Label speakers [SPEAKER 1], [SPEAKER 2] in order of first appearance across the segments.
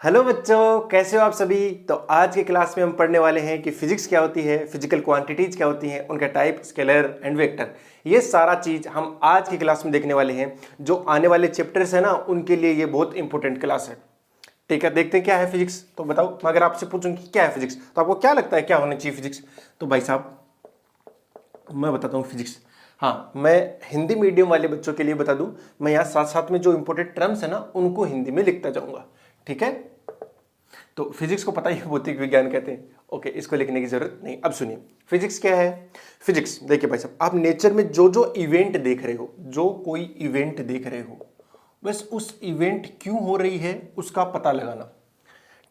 [SPEAKER 1] Hello बच्चों, कैसे हो आप सभी। तो आज के क्लास में हम पढ़ने वाले हैं कि फिजिक्स क्या होती है, फिजिकल क्वांटिटीज क्या होती हैं, उनका टाइप, स्केलर एंड वेक्टर। ये सारा चीज हम आज की क्लास में देखने वाले हैं। जो आने वाले चैप्टर्स है ना, उनके लिए ये बहुत इंपॉर्टेंट क्लास है। ठीक है, देखते हैं क्या है फिजिक्स। तो बताओ, मैं अगर आपसे पूछूं कि क्या है फिजिक्स, तो आपको क्या लगता है क्या होना चाहिए फिजिक्स। तो भाई साहब, मैं बताता हूँ फिजिक्स। हाँ, मैं हिंदी मीडियम वाले बच्चों के लिए बता दूं, मैं यहाँ साथ साथ में जो इंपॉर्टेंट टर्म्स है ना, उनको हिंदी में लिखता जाऊंगा। ठीक है, तो फिजिक्स को पता ही है, भौतिक विज्ञान कहते हैं। ओके, इसको लिखने की जरूरत नहीं। अब सुनिए, फिजिक्स क्या है। फिजिक्स देखिए भाई साहब, आप नेचर में जो जो इवेंट देख रहे हो, जो कोई इवेंट देख रहे हो, बस उस इवेंट क्यों हो रही है उसका पता लगाना।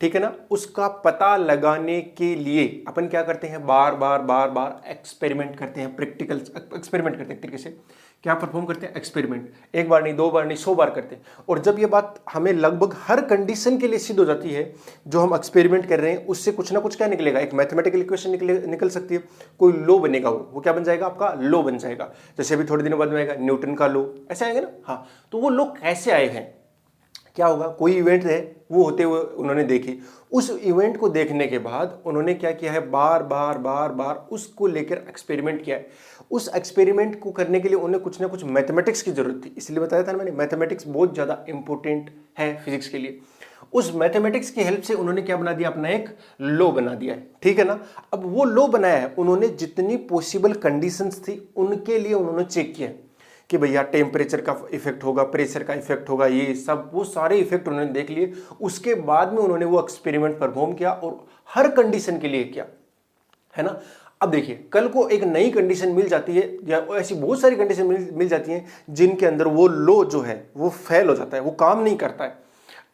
[SPEAKER 1] ठीक है ना, उसका पता लगाने के लिए अपन क्या करते हैं, बार बार बार बार एक्सपेरिमेंट करते हैं, प्रैक्टिकल एक्सपेरिमेंट करते हैं। एक तरीके से क्या परफॉर्म करते हैं, एक्सपेरिमेंट। एक बार नहीं, दो बार नहीं, 100 बार करते हैं। और जब ये बात हमें लगभग हर कंडीशन के लिए सिद्ध हो जाती है, जो हम एक्सपेरिमेंट कर रहे हैं उससे कुछ ना कुछ क्या निकलेगा, एक मैथमेटिकल इक्वेशन निकल सकती है, कोई लो बनेगा। वो क्या बन जाएगा, आपका लो बन जाएगा। जैसे अभी थोड़े दिनों बाद में आएगा न्यूटन का लो, ऐसे आएगा ना। हाँ, तो वो लो कैसे आए हैं, क्या होगा, कोई इवेंट है वो होते हुए उन्होंने देखी। उस इवेंट को देखने के बाद उन्होंने क्या किया है, बार बार बार बार उसको लेकर एक्सपेरिमेंट किया है। उस एक्सपेरिमेंट को करने के लिए उन्हें कुछ ना कुछ मैथमेटिक्स की जरूरत थी। इसलिए बताया था ना मैंने, मैथमेटिक्स बहुत ज्यादा इंपॉर्टेंट है फिजिक्स के लिए। उस मैथमेटिक्स की हेल्प से उन्होंने क्या बना दिया, अपना एक लो बना दिया है। ठीक है ना। अब वो लो बनाया है, उन्होंने जितनी पॉसिबल कंडीशंस थी उनके लिए उन्होंने चेक किया है कि भैया टेम्परेचर का इफेक्ट होगा, प्रेशर का इफेक्ट होगा, ये सब वो सारे इफेक्ट उन्होंने देख लिए। उसके बाद में उन्होंने वो एक्सपेरिमेंट परफॉर्म किया और हर कंडीशन के लिए किया, है ना। अब देखिए, कल को एक नई कंडीशन मिल जाती है, या ऐसी बहुत सारी कंडीशन मिल जाती हैं जिनके अंदर वो लो जो है वो फेल हो जाता है, वो काम नहीं करता है।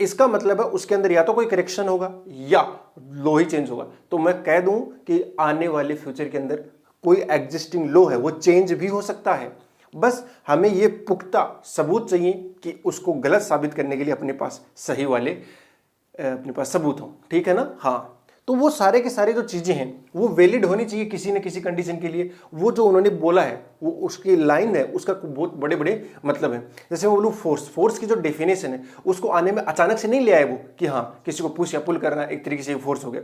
[SPEAKER 1] इसका मतलब है उसके अंदर या तो कोई करेक्शन होगा या लो ही चेंज होगा। तो मैं कह दूं कि आने वाले फ्यूचर के अंदर कोई एग्जिस्टिंग लो है वो चेंज भी हो सकता है। बस हमें ये पुख्ता सबूत चाहिए कि उसको गलत साबित करने के लिए अपने पास सही वाले अपने पास सबूत हो। ठीक है ना। हाँ, तो वो सारे के सारे जो चीजें हैं वो वैलिड होनी चाहिए किसी न किसी कंडीशन के लिए। वो जो उन्होंने बोला है, वो उसकी लाइन है, उसका बहुत बड़े बड़े मतलब है। जैसे मैं बोलूँ फोर्स की जो डेफिनेशन है उसको आने में अचानक से नहीं ले आए वो, कि हाँ किसी को पुश या पुल करना एक तरीके से फोर्स हो गया।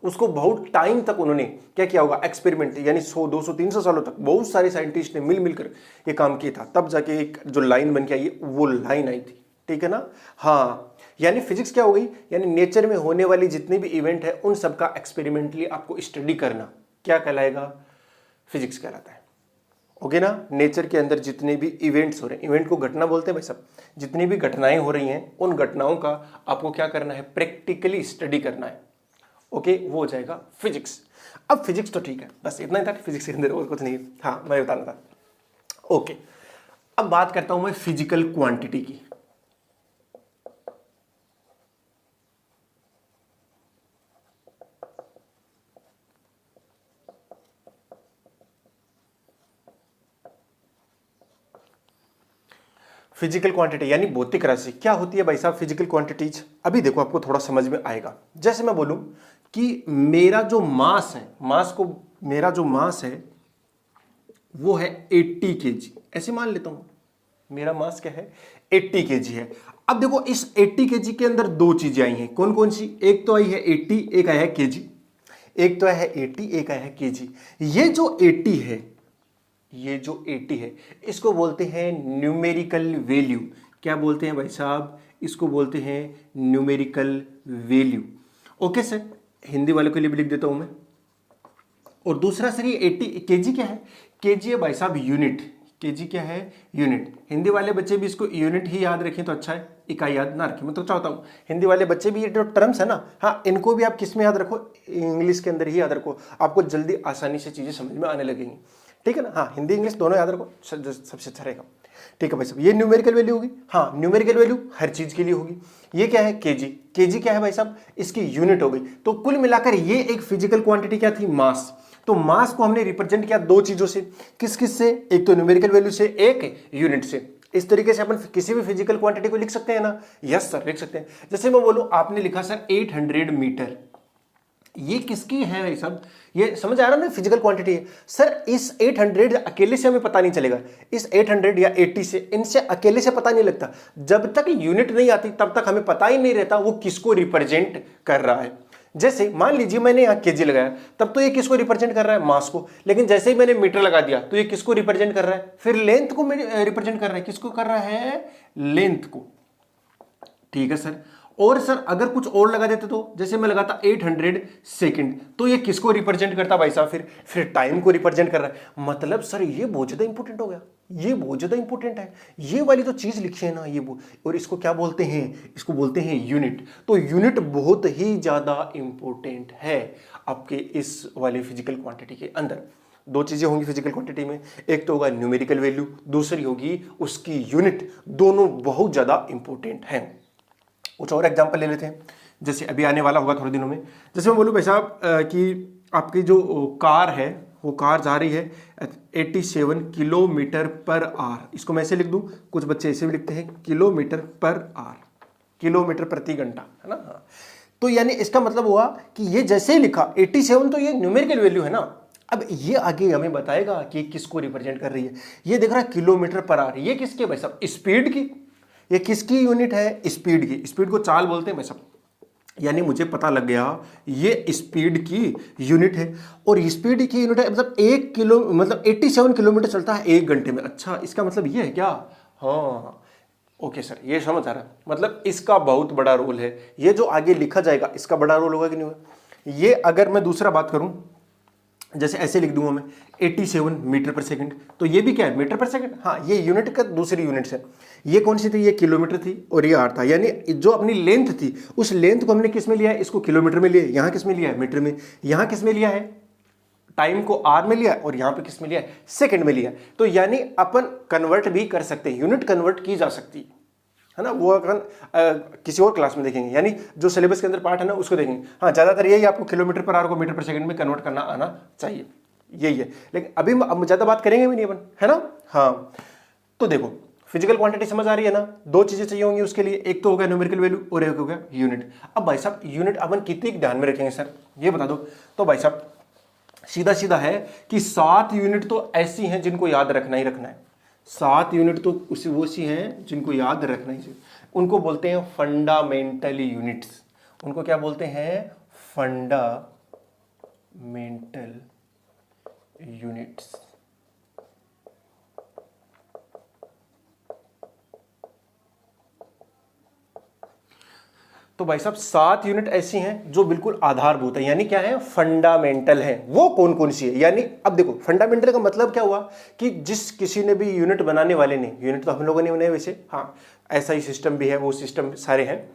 [SPEAKER 1] उसको बहुत टाइम तक उन्होंने क्या किया होगा, एक्सपेरिमेंट, यानी 100 200 300 सालों तक बहुत सारे साइंटिस्ट ने मिलकर ये काम किया था, तब जाके एक जो लाइन बन के आई वो लाइन आई थी। ठीक है ना। हाँ, यानी फिजिक्स क्या हो गई, यानी नेचर में होने वाली जितनी भी इवेंट है उन सबका एक्सपेरिमेंटली आपको स्टडी करना क्या कहलाएगा, फिजिक्स कहलाता है। ओके ना। नेचर के अंदर जितने भी इवेंट्स हो रहे हैं, इवेंट को घटना बोलते हैं भाई साहब, जितनी भी घटनाएं हो रही हैं उन घटनाओं का आपको क्या करना है, प्रैक्टिकली स्टडी करना है। ओके, वो हो जाएगा फिजिक्स। अब फिजिक्स तो ठीक है, बस इतना ही था फिजिक्स के अंदर, और कुछ नहीं। हाँ, मैं बताना था। ओके, अब बात करता हूं मैं फिजिकल क्वांटिटी की। फिजिकल क्वांटिटी यानी भौतिक राशि क्या होती है भाई साहब, फिजिकल क्वांटिटीज। अभी देखो आपको थोड़ा समझ में आएगा। जैसे मैं बोलूं कि मेरा जो मास है, मास को, मेरा जो मास है वो है 80 केजी, ऐसे मान लेता हूं। मेरा मास क्या है, 80 केजी है। अब देखो इस 80 केजी के अंदर दो चीजें आई हैं, कौन कौन सी, एक तो आई है 80, एक आया है केजी। एक तो है 80, एक आया है केजी। ये जो 80 है, ये जो 80 है, इसको बोलते हैं न्यूमेरिकल वैल्यू। क्या बोलते हैं भाई साहब, इसको बोलते हैं numerical value. Okay sir, Hindi वालों के लिए भी लिख देता हूं मैं। और दूसरा सर ये 80 केजी क्या है, केजी है भाई साहब यूनिट। केजी क्या है, यूनिट। हिंदी वाले बच्चे भी इसको यूनिट ही याद रखें तो अच्छा है, इकाई याद ना रखें। मैं तो चाहता हूँ हिंदी वाले बच्चे भी ये जो टर्म्स है ना, हाँ इनको भी आप किस में याद रखो, इंग्लिश के अंदर ही याद रखो, आपको जल्दी आसानी से चीजें समझ में आने लगेंगी। ठीक है ना। हाँ, हिंदी इंग्लिश दोनों याद रखो, सबसे अच्छा रहेगा। ठीक है भाई साहब, ये न्यूमेरिकल वैल्यू होगी। हाँ, न्यूमेरिकल वैल्यू हर चीज के लिए होगी। ये क्या है, केजी। केजी क्या है भाई साहब, इसकी यूनिट हो गई। तो कुल मिलाकर ये एक फिजिकल क्वांटिटी क्या थी, मास। तो मास को हमने रिप्रेजेंट किया दो चीजों से, किस किस से, एक तो न्यूमेरिकल वैल्यू से, एक यूनिट से। इस तरीके से अपन किसी भी फिजिकल क्वांटिटी को लिख सकते हैं ना। यस सर, लिख सकते हैं। जैसे मैं बोलूं, आपने लिखा सर 800 मीटर, ये किसकी है भाई साहब, ये समझ आ रहा है ना, फिजिकल क्वांटिटी है सर। इस 800 अकेले से हमें पता नहीं चलेगा, इस 800 या 80 से, इनसे अकेले से पता नहीं लगता। जब तक यूनिट नहीं आती तब तक हमें पता ही नहीं रहता वो किसको रिप्रेजेंट कर रहा है। जैसे मान लीजिए मैंने यहाँ केजी लगाया, तब तो ये किसको रिप्रेजेंट कर रहा है, मास को। लेकिन जैसे ही मैंने मीटर लगा दिया तो ये किसको रिप्रेजेंट कर रहा है, फिर लेंथ को रिप्रेजेंट कर रहा है। किसको कर रहा है, लेंथ को। ठीक है सर। और सर अगर कुछ और लगा देते तो, जैसे मैं लगाता 800 सेकंड, तो ये किसको रिप्रेजेंट करता भाई साहब, फिर टाइम को रिप्रेजेंट कर रहा है। मतलब सर ये बहुत ज्यादा इंपॉर्टेंट हो गया, ये बहुत ज्यादा इंपॉर्टेंट है। ये वाली तो चीज लिखी है ना ये और इसको क्या बोलते हैं, इसको बोलते हैं यूनिट। तो यूनिट बहुत ही ज्यादा इंपॉर्टेंट है आपके इस वाले फिजिकल क्वांटिटी के अंदर। दो चीजें होंगी फिजिकल क्वांटिटी में, एक तो होगा न्यूमेरिकल वैल्यू, दूसरी होगी उसकी यूनिट। दोनों बहुत ज्यादा इंपॉर्टेंट हैं। कुछ और एग्जांपल ले लेते हैं, जैसे अभी आने वाला होगा थोड़े दिनों में। जैसे मैं बोलूँ भाई साहब कि आपकी जो कार है, वो कार जा रही है 87 किलोमीटर पर आवर। इसको मैं ऐसे लिख दूं, कुछ बच्चे ऐसे भी लिखते हैं किलोमीटर पर आवर, किलोमीटर प्रति घंटा, है ना। हाँ, तो यानी इसका मतलब हुआ कि ये जैसे ही लिखा 87, तो ये न्यूमेरिकल वैल्यू है ना। अब ये आगे हमें बताएगा कि किसको रिप्रेजेंट कर रही है। ये देख रहा है किलोमीटर पर आवर, ये किसके भाई साहब, स्पीड की। ये किसकी यूनिट है, स्पीड की। स्पीड को चाल बोलते हैं भाई साहब। यानी मुझे पता लग गया ये स्पीड की यूनिट है, और स्पीड की यूनिट है मतलब 87 किलोमीटर चलता है 1 घंटे में। अच्छा, इसका मतलब ये है क्या, हाँ ओके सर, ये समझ आ रहा है। मतलब इसका बहुत बड़ा रोल है, ये जो आगे लिखा जाएगा इसका बड़ा रोल होगा कि नहीं होगा। ये अगर मैं दूसरा बात करूं, जैसे ऐसे लिख दूंगा मैं 87 मीटर पर सेकंड, तो ये भी क्या है, मीटर पर सेकंड। हाँ, ये यूनिट का दूसरी यूनिट है। ये कौन सी थी, ये किलोमीटर थी और ये आर था। यानी जो अपनी लेंथ थी, उस लेंथ को हमने किस में लिया है, इसको किलोमीटर में लिया है। यहां किस में लिया है, मीटर में। यहां किस में लिया है, टाइम को आर में लिया, और यहां पे किस में लिया है, सेकंड में लिया। तो यानी अपन कन्वर्ट भी कर सकते हैं, यूनिट कन्वर्ट की जा सकती है ना। वो अपन किसी और क्लास में देखेंगे, यानी जो सिलेबस के अंदर पार्ट है ना उसको देखेंगे। हाँ, ज्यादातर यही आपको किलोमीटर पर आवर को मीटर पर सेकंड में कन्वर्ट करना आना चाहिए, यही है। लेकिन अभी अब ज्यादा बात करेंगे भी नहीं अपन, है ना। हाँ, तो देखो फिजिकल क्वांटिटी समझ आ रही है ना। दो चीजें चाहिए होंगी उसके लिए, एक तो होगा न्यूमेरिकल वैल्यू और एक होगा यूनिट। अब भाई साहब यूनिट अपन कितनी ध्यान में रखेंगे सर, ये बता दो। तो भाई साहब सीधा सीधा है कि 7 यूनिट तो ऐसी हैं जिनको याद रखना ही रखना है। 7 यूनिट तो वो सी हैं जिनको याद रखना ही चाहिए। उनको बोलते हैं फंडामेंटल यूनिट्स। उनको क्या बोलते हैं, फंडामेंटल यूनिट्स। तो भाई साहब 7 यूनिट ऐसी हैं जो बिल्कुल आधारभूत है, यानी क्या है, फंडामेंटल है। वो कौन कौन सी है, यानी अब देखो फंडामेंटल का मतलब क्या हुआ कि जिस किसी ने भी यूनिट बनाने वाले ने, यूनिट तो हम लोगों ने बनाए वैसे, हाँ ऐसा ही सिस्टम भी है, वो सिस्टम सारे हैं।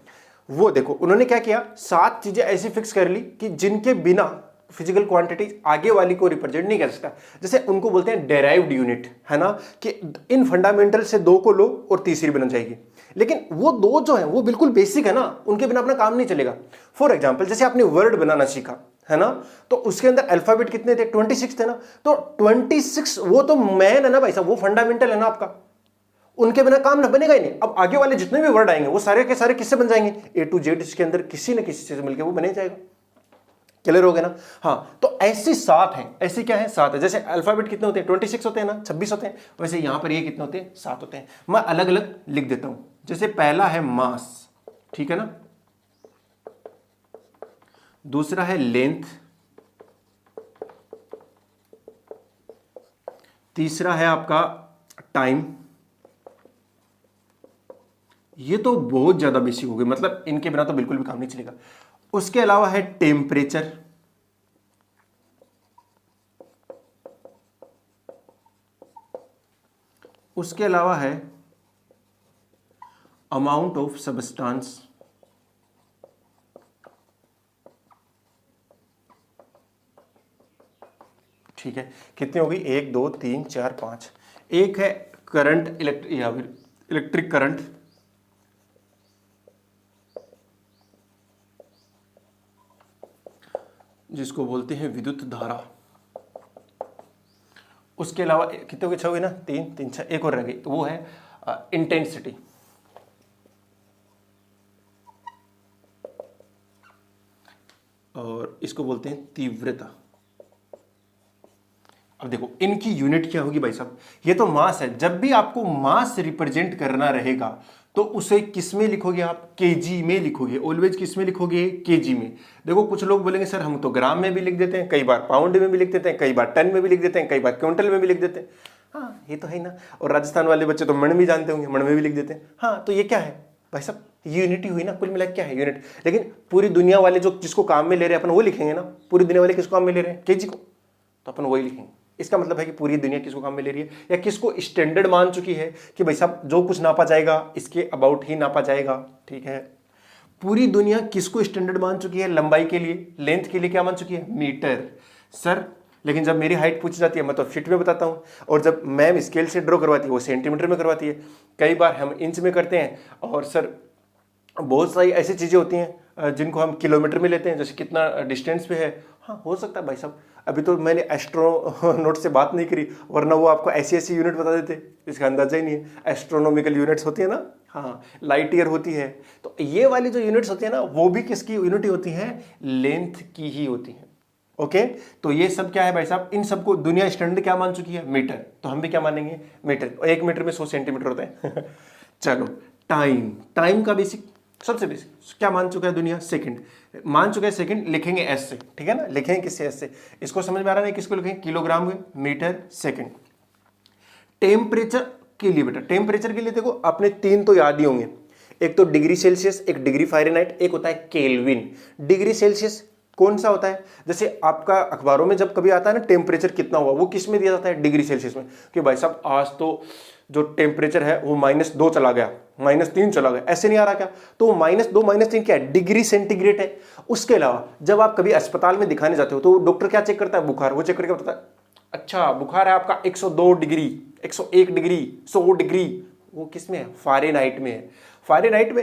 [SPEAKER 1] वो देखो उन्होंने क्या किया, 7 चीजें ऐसी फिक्स कर ली कि जिनके बिना फिजिकल क्वांटिटी आगे वाली को रिप्रेजेंट नहीं कर सकता। जैसे उनको बोलते हैं डेराइव्ड यूनिट, है ना, कि इन फंडामेंटल से 2 को लो और तीसरी बन जाएगी। लेकिन वो 2 जो है वो बिल्कुल बेसिक है ना, उनके बिना अपना काम नहीं चलेगा। फॉर एग्जाम्पल जैसे आपने वर्ड बनाना सीखा, है ना, तो उसके अंदर अल्फाबेट कितने थे, 26 थे ना। तो 26 वो तो मैन है ना भाई साहब, वो फंडामेंटल है ना आपका, उनके बिना काम ना बनेगा ही नहीं। अब आगे वाले जितने भी वर्ड आएंगे वो सारे के सारे किससे बन जाएंगे, A to Z इसके अंदर किसी न किसी से मिलकर वो बने जाएगा। क्लियर हो गया ना। हाँ, तो ऐसी 7 हैं, ऐसी क्या है, 7 है। जैसे अल्फाबेट कितने होते हैं, 26 होते हैं ना, 26 होते हैं। वैसे यहां पर ये कितने होते हैं, 7 होते हैं। मैं अलग अलग लिख देता हूं। जैसे पहला है मास, ठीक है ना, दूसरा है लेंथ, तीसरा है आपका टाइम। ये तो बहुत ज्यादा बेसिक हो गए, मतलब इनके बिना तो बिल्कुल भी काम नहीं चलेगा। उसके अलावा है टेम्परेचर, उसके अलावा है अमाउंट ऑफ सब्सटेंस, ठीक है। कितनी होगी, 1 2 3 4 5। एक है करंट, इलेक्ट्रिक करंट, जिसको बोलते हैं विद्युत धारा। उसके अलावा कितने हो गए, 6 हुए ना, 3 3 6, एक और रह गई, वो है इंटेंसिटी। और इसको बोलते हैं तीव्रता। अब देखो इनकी यूनिट क्या होगी भाई साहब, ये तो मास है। जब भी आपको मास रिप्रेजेंट करना रहेगा तो उसे किस में लिखोगे आप, केजी में लिखोगे। ऑलवेज किस में लिखोगे, केजी में। देखो कुछ लोग बोलेंगे सर हम तो ग्राम में भी लिख देते हैं, कई बार पाउंड में भी लिख देते हैं, कई बार टन में भी लिख देते हैं, कई बार क्विंटल में भी लिख देते हैं। हाँ ये तो है ना। और राजस्थान वाले बच्चे तो मण भी जानते होंगे, मण में भी लिख देते हैं। हाँ तो ये क्या है भाई साहब, यूनिटी हुई ना, कुल मिला क्या है, यूनिट। लेकिन पूरी दुनिया वाले जो जिसको काम में ले रहे हैं अपन वो लिखेंगे ना, पूरी दुनिया वाले किसको काम में ले रहे हैं, केजी को, तो अपन वही लिखेंगे। इसका मतलब है कि पूरी दुनिया किसको काम में ले रही है या किसको स्टैंडर्ड मान चुकी है कि भाई साहब जो कुछ नापा जाएगा इसके अबाउट ही नापा जाएगा। ठीक है, पूरी दुनिया किसको स्टैंडर्ड मान चुकी है, लंबाई के लिए, लेंथ के लिए क्या मान चुकी है, मीटर। सर लेकिन जब मेरी हाइट पूछी जाती है मैं तो फीट में बताता हूँ, और जब मैम स्केल से ड्रॉ करवाती है वो सेंटीमीटर में करवाती है, कई बार हम इंच में करते हैं, और सर बहुत सारी ऐसी चीज़ें होती हैं जिनको हम किलोमीटर में लेते हैं, जैसे कितना डिस्टेंस पे है। हाँ हो सकता है भाई साहब, अभी तो मैंने एस्ट्रोनॉट से बात नहीं करी, वरना वो आपको ऐसी ऐसी यूनिट बता देते, इसका अंदाजा ही नहीं है। एस्ट्रोनॉमिकल यूनिट्स होती है ना, हाँ लाइट ईयर होती है, तो ये वाली जो यूनिट्स होती है ना वो भी किसकी यूनिट होती है, लेंथ की ही होती है। ओके तो ये सब क्या है भाई साहब, इन सबको दुनिया स्टैंडर्ड क्या मान चुकी है, मीटर। तो हम भी क्या मानेंगे, मीटर। 1 मीटर में 100 सेंटीमीटर होता है। चलो टाइम, टाइम का बेसिक, सबसे बेसिक क्या मान चुका है दुनिया, सेकंड मान चुका है। सेकंड लिखेंगे एस से, ठीक है ना, लिखेंगे किससे, एस से। इसको समझ में आ रहा है, किसको लिखेंगे, किलोग्राम में, मीटर, सेकंड। टेम्परेचर के लिए बेटा, टेम्परेचर के लिए देखो आपने 3 तो याद ही होंगे, एक तो डिग्री सेल्सियस, एक डिग्री फ़ारेनहाइट, एक होता है केल्विन। डिग्री सेल्सियस कौन सा होता है, जैसे आपका अखबारों में जब कभी आता है ना टेम्परेचर कितना हुआ, वो किस में दिया जाता है, डिग्री सेल्सियस में, कि भाई साहब आज तो जो टेम्परेचर है वो -2 चला गया, -3 चला गया, ऐसे नहीं आ रहा क्या, तो -2 -3 क्या है, डिग्री सेंटीग्रेड है। उसके अलावा जब आप कभी अस्पताल में दिखाने जाते हो तो डॉक्टर क्या चेक करता है, बुखार, वो चेक करके बताता है अच्छा बुखार है आपका 102 डिग्री, 101 डिग्री, 100 डिग्री, वो किस में है, फ़ारेनहाइट में है। फ़ारेनहाइट में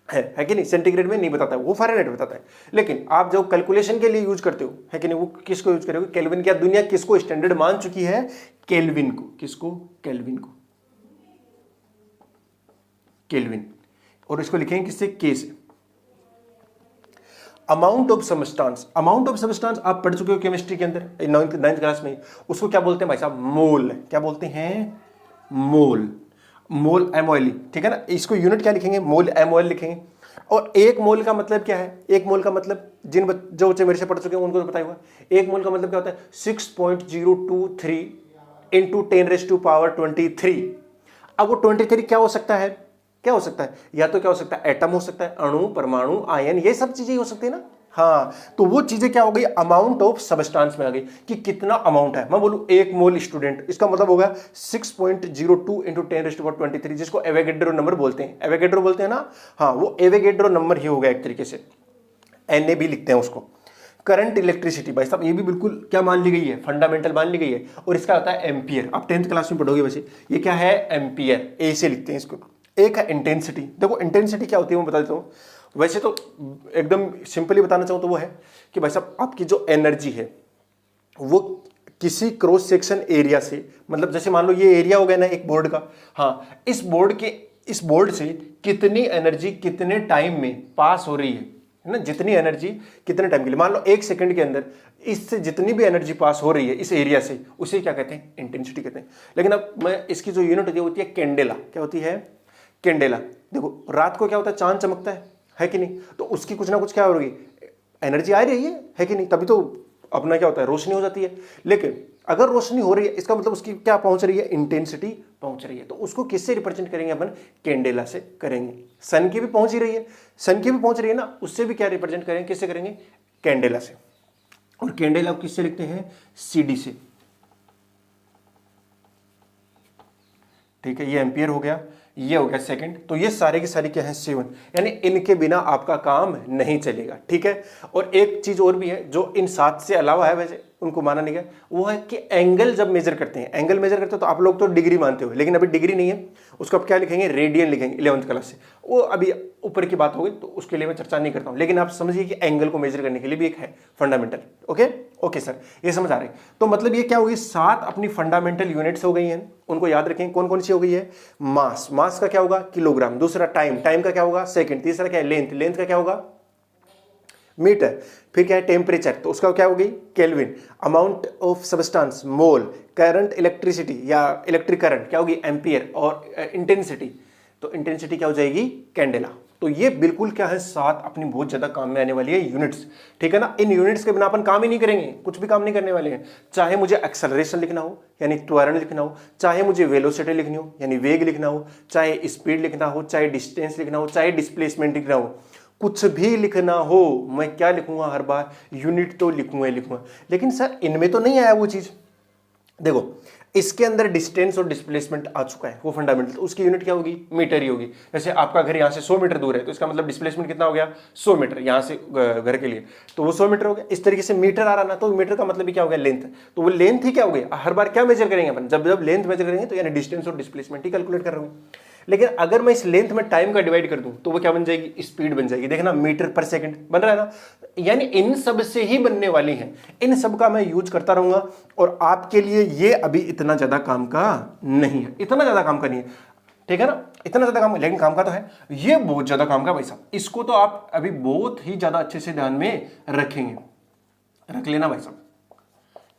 [SPEAKER 1] है कि नहीं, सेंटीग्रेड में नहीं बताता है, वो फ़ारेनहाइट बताता है। लेकिन आप जो कैलकुलेशन के लिए यूज करते हो, है कि नहीं, वो किसको यूज करोगे, केल्विन। क्या दुनिया किसको स्टैंडर्ड मान चुकी है, केल्विन को। किसको, केल्विन को, केल्विन। और इसको लिखेंगे किससे, के से। Amount of substance, amount of substance आप पढ़ चुके हो केमिस्ट्री के अंदर, 9th क्लास में। उसको क्या बोलते हैं भाई साहब, मोल। क्या बोलते हैं, मोल। मोल MOL, ठीक है ना। इसको यूनिट क्या लिखेंगे, मोल MOL लिखेंगे। और एक मोल का मतलब क्या है, एक मोल का मतलब जो बच्चे मेरे से पढ़ चुके हैं उनको तो पता ही होगा। एक मोल का मतलब क्या होता है, 6.023 इंटू 10⁻23। अब वो 23 क्या हो सकता है, क्या हो सकता है, या तो क्या हो सकता है, एटम हो सकता है, अणु, परमाणु, आयन, ये सब चीजें हो सकती है ना। हाँ तो वो चीजें क्या हो गई, अमाउंट ऑफ सबस्टांस में आ गई, कि कितना अमाउंट है। मैं बोलूं 1 मोल स्टूडेंट, इसका मतलब होगा 6.02 इंटू 10⁻23, जिसको एवोगैड्रो नंबर बोलते हैं। एवोगैड्रो बोलते हैं ना, हाँ वो एवोगैड्रो नंबर ही होगा एक तरीके से, NA भी लिखते हैं उसको। करंट इलेक्ट्रिसिटी भाई साहब ये भी बिल्कुल क्या मान ली गई है, फंडामेंटल मान ली गई है। और इसका होता है एम्पियर, आप 10th क्लास में पढ़ोगे वैसे। ये क्या है, एम्पियर, ए से लिखते हैं इसको। एक है इंटेंसिटी। देखो इंटेंसिटी क्या होती है मैं बता देता हूँ, वैसे तो एकदम सिंपली बताना चाहूँ तो वो है कि भाई साहब आपकी जो एनर्जी है वो किसी क्रॉस सेक्शन एरिया से, मतलब जैसे मान लो ये एरिया हो गया ना एक बोर्ड का, हाँ इस बोर्ड से कितनी एनर्जी कितने टाइम में पास हो रही है ना, जितनी एनर्जी कितने टाइम के लिए, मान लो 1 सेकंड के अंदर इससे जितनी भी एनर्जी पास हो रही है इस एरिया से, उसे क्या कहते हैं, इंटेंसिटी कहते हैं। लेकिन अब मैं इसकी जो यूनिट होती है कैंडेला, क्या होती है, कैंडेला। देखो रात को क्या होता है, चांद चमकता है कि नहीं, तो उसकी कुछ ना कुछ क्या हो रही है, एनर्जी आ रही है कि नहीं, तभी तो अपना क्या होता है, रोशनी हो जाती है। लेकिन अगर रोशनी हो रही है इसका मतलब उसकी क्या पहुंच रही है, इंटेंसिटी पहुंच रही है। तो उसको किससे रिप्रेजेंट करेंगे अपन, कैंडेला से करेंगे। सन की भी पहुंच ही रही है, सन की भी पहुंच रही है ना, उससे भी क्या रिप्रेजेंट करेंगे, किससे करेंगे, कैंडेला से। और कैंडेला को किससे लिखते हैं, CD से। ठीक है, ये एम्पियर हो गया, ये हो गया सेकंड। तो ये सारे की सारी क्या है, 7, यानी इनके बिना आपका काम नहीं चलेगा। ठीक है, और एक चीज और भी है जो इन 7 से अलावा है, वैसे उनको माना नहीं गया, वो है कि एंगल जब मेजर करते हैं, एंगल मेजर करते हो तो आप लोग तो डिग्री मानते हो, लेकिन अभी डिग्री नहीं है, उसको अब क्या लिखेंगे, रेडियन लिखेंगे 11th क्लास से। वो अभी ऊपर की बात होगी तो उसके लिए मैं चर्चा नहीं करता हूं, लेकिन आप समझिए कि एंगल को मेजर करने के लिए भी एक है फंडामेंटल। ओके सर, ये समझ आ रही। तो मतलब ये क्या होगी, 7 अपनी फंडामेंटल यूनिट्स हो गई हैं, उनको याद रखें। कौन कौन सी हो गई है, मास, मास का क्या होगा, किलोग्राम। दूसरा टाइम, टाइम का क्या होगा, सेकंड। तीसरा क्या है, लेंथ, लेंथ का क्या होगा, मीटर। फिर क्या है टेम्परेचर, तो उसका क्या हो गई kelvin. Amount of substance mole, current electricity या इलेक्ट्रिक करंट क्या होगी एम्पियर, और इंटेंसिटी, तो इंटेंसिटी क्या हो जाएगी कैंडेला। तो ये बिल्कुल क्या है 7 अपनी बहुत ज्यादा काम में आने वाली है यूनिट्स, ठीक है ना। इन यूनिट्स के बिना अपन काम ही नहीं करेंगे, कुछ भी काम नहीं करने वाले हैं। चाहे मुझे एक्सेलरेशन लिखना हो यानी त्वरण लिखना हो, चाहे मुझे वेलोसिटी लिखनी हो यानी वेग लिखना हो, चाहे स्पीड लिखना हो, चाहे डिस्टेंस लिखना हो, चाहे डिस्प्लेसमेंट लिखना हो, कुछ भी लिखना हो, मैं क्या लिखूंगा हर बार यूनिट तो लिखूंगा ही लिखूंगा। लेकिन सर इनमें तो नहीं आया वो चीज। देखो इसके अंदर डिस्टेंस और डिस्प्लेसमेंट आ चुका है वो फंडामेंटल, तो उसकी यूनिट क्या होगी मीटर ही होगी। जैसे आपका घर यहां से 100 मीटर दूर है तो इसका मतलब डिस्प्लेसमेंट कितना हो गया 100 मीटर यहां से घर के लिए, तो वो 100 मीटर हो गया। इस तरीके से मीटर आ रहा ना, तो मीटर का मतलब भी क्या हो गया लेंथ, तो वो लेंथ ही क्या हो गया। हर बार क्या मेजर करेंगे अपन, जब जब लेंथ मेजर करेंगे तो यानी डिस्टेंस और डिस्प्लेसमेंट ही कैलकुलेट कर रहे होंगे। लेकिन अगर मैं इस लेंथ में टाइम का डिवाइड कर दूं तो वो क्या बन जाएगी स्पीड बन जाएगी। देखना मीटर पर सेकंड बन रहा है ना, यानी इन सब से ही बनने वाली हैं, इन सब का मैं यूज करता रहूंगा। और आपके लिए ये अभी इतना ज्यादा काम का नहीं है, इतना ज्यादा काम का नहीं है, ठीक है ना, इतना ज्यादा काम, लेकिन काम का तो है। ये बहुत ज्यादा काम का भाई साहब, इसको तो आप अभी बहुत ही ज्यादा अच्छे से ध्यान में रखेंगे, रख लेना भाई साहब,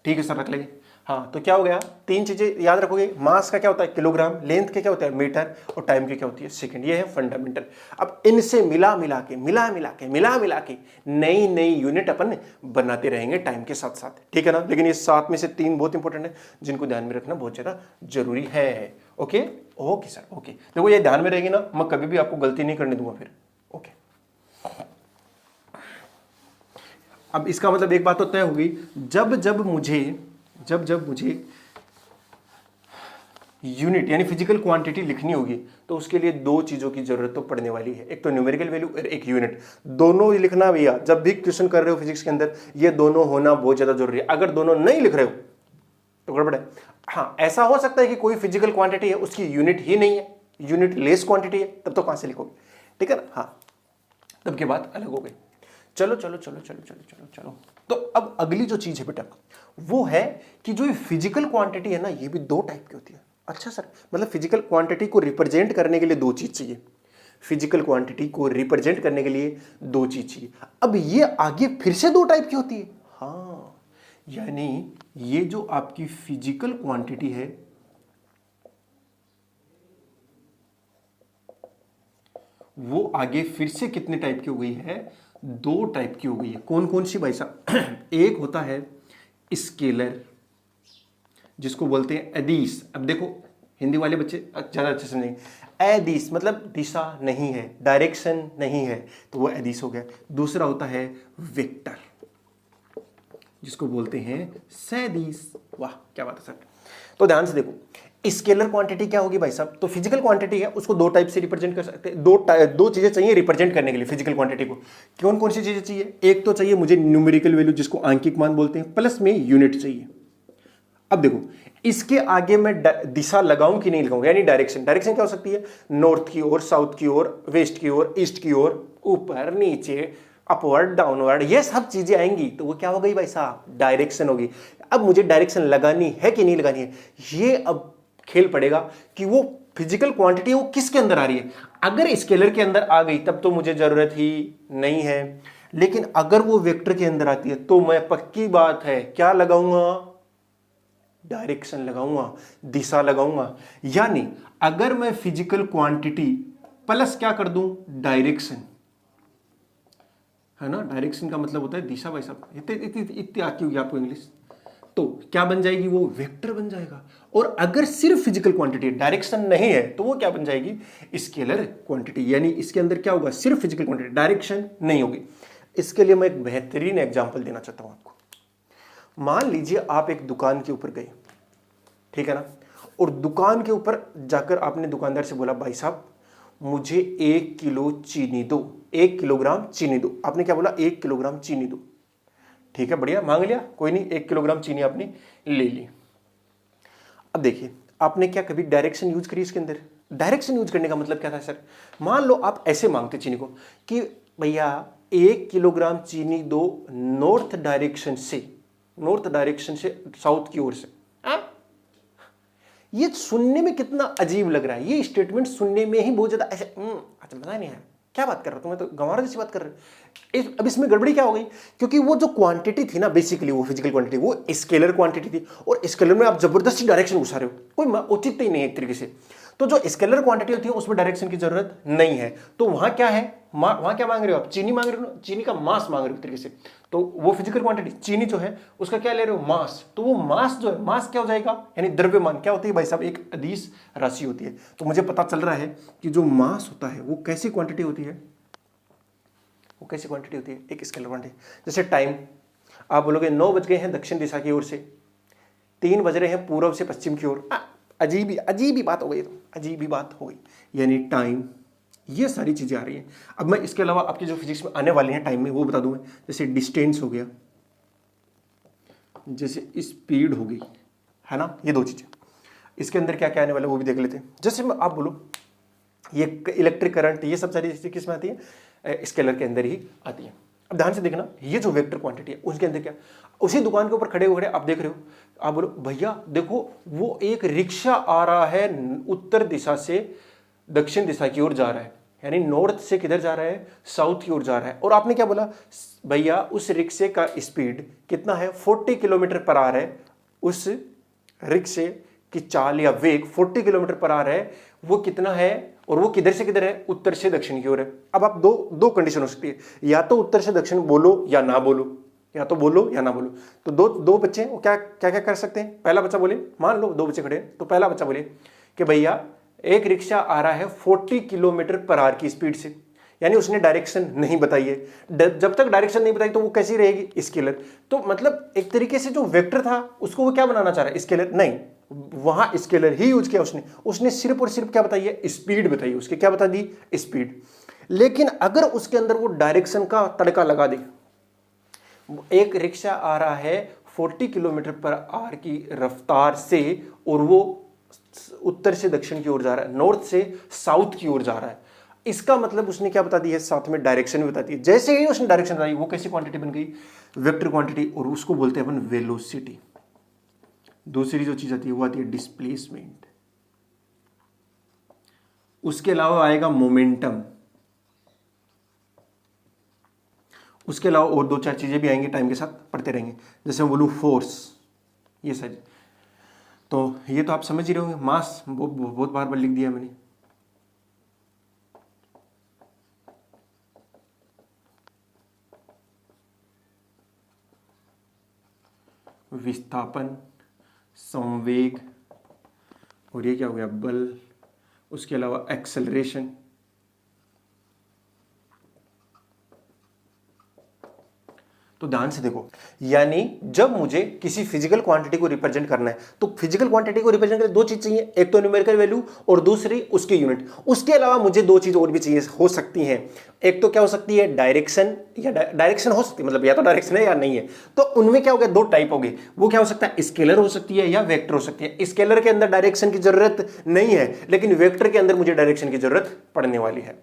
[SPEAKER 1] ठीक है सर रख लेंगे। हाँ तो क्या हो गया, 3 चीजें याद रखोगे, मास का क्या होता है किलोग्राम, लेंथ के क्या होता है मीटर, और टाइम के क्या होती है सेकंड। ये है फंडामेंटल। अब इनसे मिला मिला के नई नई यूनिट अपन बनाते रहेंगे टाइम के साथ साथ, ठीक है ना। लेकिन ये 7 में से 3 बहुत इंपॉर्टेंट है जिनको ध्यान में रखना बहुत ज्यादा जरूरी है। ओके ओके सर ओके, देखो ये ध्यान में रहेगी ना, मैं कभी भी आपको गलती नहीं करने दूंगा फिर। ओके अब इसका मतलब एक बात तो तय होगी, जब जब मुझे यूनिट यानी फिजिकल क्वांटिटी लिखनी होगी तो उसके लिए 2 चीजों की जरूरत तो पड़ने वाली है, एक तो न्यूमेरिकल वैल्यू और एक यूनिट। दोनों ही लिखना भैया, जब भी क्वेश्चन कर रहे हो फिजिक्स के अंदर ये दोनों होना बहुत ज्यादा जरूरी है। अगर दोनों नहीं लिख रहे हो तो गड़बड़ है। हाँ ऐसा हो सकता है कि कोई फिजिकल क्वांटिटी है उसकी यूनिट ही नहीं है, यूनिट लेस क्वांटिटी है, तब तो कहां से लिखोगे, ठीक है ना। हाँ तब की बात अलग हो गई। चलो चलो चलो चलो चलो चलो चलो, तो अब अगली जो चीज है बेटा वो है कि जो फिजिकल क्वांटिटी है ना ये भी 2 टाइप की होती है। अच्छा सर मतलब फिजिकल क्वांटिटी को रिप्रेजेंट करने के लिए 2 चीज चाहिए, फिजिकल क्वांटिटी को रिप्रेजेंट करने के लिए 2 चीज चाहिए। अब ये आगे फिर से 2 टाइप की होती है। हाँ यानी ये जो आपकी फिजिकल क्वांटिटी है वो आगे फिर से कितने टाइप की हो गई है, 2 टाइप की हो गई है। कौन कौन सी भाई साहब एक होता है स्केलर जिसको बोलते हैं अदिश। अब देखो हिंदी वाले बच्चे ज्यादा अच्छे समझेंगे, अदिश मतलब दिशा नहीं है, डायरेक्शन नहीं है, तो वो अदिश हो गया। दूसरा होता है वेक्टर जिसको बोलते हैं सदिश। वाह क्या बात है सर। तो ध्यान से देखो स्केलर क्वांटिटी क्या होगी भाई साहब, तो फिजिकल क्वांटिटी है उसको 2 टाइप से रिप्रेजेंट कर सकते हैं। दो चीजें चाहिए रिप्रेजेंट करने के लिए फिजिकल क्वांटिटी को। कौन कौन सी चीजें चाहिए, एक तो चाहिए मुझे न्यूमेरिकल वैल्यू जिसको आंकिक मान बोलते हैं, प्लस में यूनिट चाहिए। अब देखो इसके आगे मैं दिशा लगाऊं कि नहीं लगाऊं, यानी डायरेक्शन। डायरेक्शन क्या हो सकती है, नॉर्थ की ओर, साउथ की ओर, वेस्ट की ओर, ईस्ट की ओर, ऊपर नीचे, अपवर्ड डाउनवर्ड, ये सब चीजें आएंगी तो वो क्या हो गई भाई साहब डायरेक्शन होगी। अब मुझे डायरेक्शन लगानी है कि नहीं लगानी है, ये अब खेल पड़ेगा कि वो फिजिकल क्वांटिटी वो किसके अंदर आ रही है। अगर स्केलर के अंदर आ गई तब तो मुझे जरूरत ही नहीं है, लेकिन अगर वो वेक्टर के अंदर आती है तो मैं पक्की बात है क्या लगाऊंगा, डायरेक्शन लगाऊंगा, दिशा लगाऊंगा। यानी अगर मैं फिजिकल क्वांटिटी प्लस क्या कर दूं डायरेक्शन, है ना, डायरेक्शन का मतलब होता है दिशा भाई साहब, इतनी आती होगी आपको इंग्लिश, तो क्या बन जाएगी वो वेक्टर बन जाएगा। और अगर सिर्फ फिजिकल क्वांटिटी डायरेक्शन नहीं है तो वो क्या बन जाएगी स्केलर क्वांटिटी, यानी इसके अंदर क्या होगा सिर्फ फिजिकल क्वांटिटी डायरेक्शन नहीं होगी। इसके लिए मैं एक बेहतरीन एग्जांपल देना चाहता हूं आपको। मान लीजिए आप एक दुकान के ऊपर गए, ठीक है ना, और दुकान के ऊपर जाकर आपने दुकानदार से बोला भाई साहब मुझे 1 किलो चीनी दो, 1 किलोग्राम चीनी दो। आपने क्या बोला 1 किलोग्राम चीनी दो, ठीक है बढ़िया मांग लिया, कोई नहीं 1 किलोग्राम चीनी आपने ले ली। अब देखिए आपने क्या कभी डायरेक्शन यूज करी इसके अंदर, डायरेक्शन यूज करने का मतलब क्या था सर, मान लो आप ऐसे मांगते चीनी को कि भैया 1 किलोग्राम चीनी दो नॉर्थ डायरेक्शन से साउथ की ओर से। ये सुनने में कितना अजीब लग रहा है, ये स्टेटमेंट सुनने में ही बहुत ज्यादा ऐसे अच्छा पता नहीं है क्या बात कर रहे हो, तुम्हें तो गंवार जैसी बात कर रहे हो। अब इसमें गड़बड़ी क्या हो गई, क्योंकि वो जो क्वांटिटी थी ना, बेसिकली वो फिजिकल क्वांटिटी वो स्केलर क्वांटिटी थी, और स्केलर में आप जबरदस्ती डायरेक्शन घुसा रहे हो, कोई औचित्य ही नहीं है एक तरीके से। तो जो स्केलर क्वांटिटी होती है उसमें डायरेक्शन की जरूरत नहीं है। तो वहां क्या है, वहां क्या मांग रहे हो आप, चीनी मांग रहे हो, चीनी का मास मांग रहे हो एक तरीके से। तो वो फिजिकल क्वांटिटी चीनी जो है उसका क्या ले रहे हो, मास। तो वो मास जो है, मास क्या हो जाएगा, यानी द्रव्यमान क्या होती है भाई साहब, एक अदिश राशि होती है। तो मुझे पता चल रहा है कि जो मास होता है वो कैसी क्वांटिटी होती है, वो कैसी क्वांटिटी होती है, एक स्केलर क्वांटिटी। जैसे टाइम, आप बोलोगे 9 बज गए हैं दक्षिण दिशा की ओर से, 3 बज रहे हैं पूर्व से पश्चिम की ओर। अजीब ही बात हो गई, तो अजीब ही बात हो गई, यानी टाइम, ये सारी चीजें आ रही हैं। अब मैं इसके अलावा आपकी जो फिजिक्स में आने वाली हैं टाइम में वो बता दूं मैं। जैसे डिस्टेंस हो गया, जैसे स्पीड हो गई, है ना, ये 2 चीजें। इसके अंदर क्या क्या आने वाला है वो भी देख लेते हैं। जैसे मैं आप बोलो ये इलेक्ट्रिक करंट, ये सब सारी चीजें किस में आती है, स्केलर के अंदर ही आती है। अब ध्यान से देखना, ये जो वेक्टर क्वांटिटी है उसके अंदर क्या, उसी दुकान के ऊपर खड़े हो आप देख रहे हो, आप बोलो भैया देखो वो एक रिक्शा आ रहा है उत्तर दिशा से दक्षिण दिशा की ओर जा रहा है, यानी नॉर्थ से किधर जा रहा है, साउथ की ओर जा रहा है। और आपने क्या बोला, भैया उस रिक्शे का स्पीड कितना है, 40 किलोमीटर पर आवर है। उस रिक्शे की चाल या वेग 40 किलोमीटर पर आवर है, वो कितना है, और वो किधर से किधर है, उत्तर से दक्षिण की ओर है। अब आप दो कंडीशन हो सकती है, या तो उत्तर से दक्षिण बोलो या ना बोलो, या तो बोलो या ना बोलो। तो दो बच्चे वो क्या क्या क्या कर सकते हैं। पहला बच्चा बोले, मान लो 2 बच्चे खड़े हैं, तो पहला बच्चा बोले कि भैया एक रिक्शा आ रहा है 40 किलोमीटर पर आवर की स्पीड से, यानी उसने डायरेक्शन नहीं बताई है। जब तक डायरेक्शन नहीं बताई तो वो कैसी रहेगी, स्केलर। तो मतलब एक तरीके से जो वेक्टर था उसको वो क्या बनाना चाह रहा है, स्केलर नहीं, वहां स्केलर ही यूज किया उसने सिर्फ और सिर्फ क्या बताई है, स्पीड बताई, उसके क्या बता दी, स्पीड। लेकिन अगर उसके अंदर वो डायरेक्शन का तड़का लगा दे, एक रिक्शा आ रहा है 40 किलोमीटर पर आवर की रफ्तार से, और वो उत्तर से दक्षिण की ओर जा रहा है, नॉर्थ से साउथ की ओर जा रहा है, इसका मतलब उसने क्या बता दी है, साथ में डायरेक्शन भी बता दी है। जैसे ही उसने डायरेक्शन बताई वो कैसी क्वांटिटी बन गई, वेक्टर क्वांटिटी, और उसको बोलते हैं अपन वेलोसिटी। दूसरी जो चीज आती है वो आती है डिस्प्लेसमेंट। उसके अलावा आएगा मोमेंटम, उसके अलावा और 2-4 चीजें भी आएंगी, टाइम के साथ पढ़ते रहेंगे। जैसे मैं बोलूं फोर्स, ये सारी, तो ये तो आप समझ ही रहे होंगे। मास बहुत बार लिख दिया मैंने। विस्थापन, संवेग, और ये क्या हो गया, बल। उसके अलावा एक्सेलरेशन, तो ध्यान से देखो, यानी जब मुझे किसी फिजिकल क्वांटिटी को रिप्रेजेंट करना है तो फिजिकल क्वांटिटी को रिप्रेजेंट करने 2 चीज चाहिए, एक तो न्यूमेरिकल वैल्यू और दूसरी उसके यूनिट। उसके अलावा मुझे 2 चीज और भी चाहिए, हो सकती हैं। एक तो क्या हो सकती है, डायरेक्शन, या डायरेक्शन हो सकती है, मतलब या तो डायरेक्शन है या नहीं है। तो उनमें क्या हो गया, 2 टाइप हो गए। वो क्या हो सकता है, स्केलर हो सकती है या वेक्टर हो सकती है। स्केलर के अंदर डायरेक्शन की जरूरत नहीं है, लेकिन वेक्टर के अंदर मुझे डायरेक्शन की जरूरत पड़ने वाली है।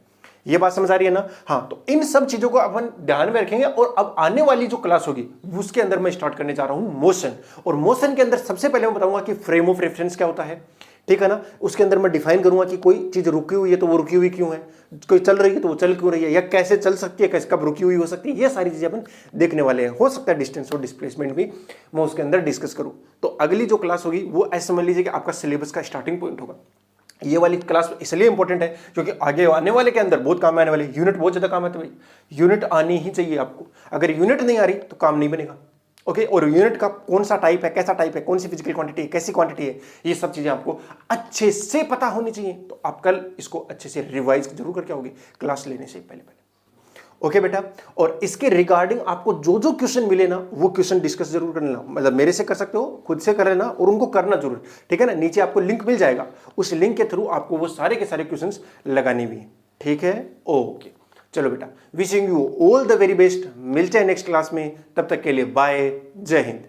[SPEAKER 1] ये बात समझ आ रही है ना। हाँ, तो इन सब चीजों को अपन ध्यान में रखेंगे। और अब आने वाली जो क्लास होगी उसके अंदर मैं स्टार्ट करने जा रहा हूं मोशन। और मोशन के अंदर सबसे पहले मैं बताऊंगा कि फ्रेम ऑफ रेफरेंस क्या होता है, ठीक है ना। उसके अंदर मैं डिफाइन करूंगा कि कोई चीज रुकी हुई है तो वो रुकी हुई क्यों है, कोई चल रही है तो वो चल क्यों रही है, या कैसे चल सकती है, कैसे कब रुकी हुई हो सकती है। ये सारी चीजें अपन देखने वाले हैं। हो सकता है डिस्टेंस और डिस्प्लेसमेंट भी मैं उसके अंदर डिस्कस करूं। तो अगली जो क्लास होगी वो ऐसे समझ लीजिए कि आपका सिलेबस का स्टार्टिंग पॉइंट होगा। ये वाली क्लास इसलिए इंपॉर्टेंट है क्योंकि आगे आने वाले के अंदर बहुत काम आने वाले। यूनिट बहुत ज्यादा काम आते भाई, यूनिट आनी ही चाहिए आपको। अगर यूनिट नहीं आ रही तो काम नहीं बनेगा। ओके, और यूनिट का कौन सा टाइप है, कैसा टाइप है, कौन सी फिजिकल क्वांटिटी है, कैसी क्वांटिटी है, ये सब चीजें आपको अच्छे से पता होनी चाहिए। तो आप कल इसको अच्छे से रिवाइज जरूर करके आओगे क्लास लेने से पहले। ओके बेटा, और इसके रिगार्डिंग आपको जो जो क्वेश्चन मिले ना वो क्वेश्चन डिस्कस जरूर कर लेना। मतलब मेरे से कर सकते हो, खुद से कर लेना, और उनको करना जरूर, ठीक है ना। नीचे आपको लिंक मिल जाएगा, उस लिंक के थ्रू आपको वो सारे के सारे क्वेश्चंस लगाने भी है, ठीक है। ओके, चलो बेटा, wishing you all the very best. मिलते हैं नेक्स्ट क्लास में, तब तक के लिए बाय, जय हिंद।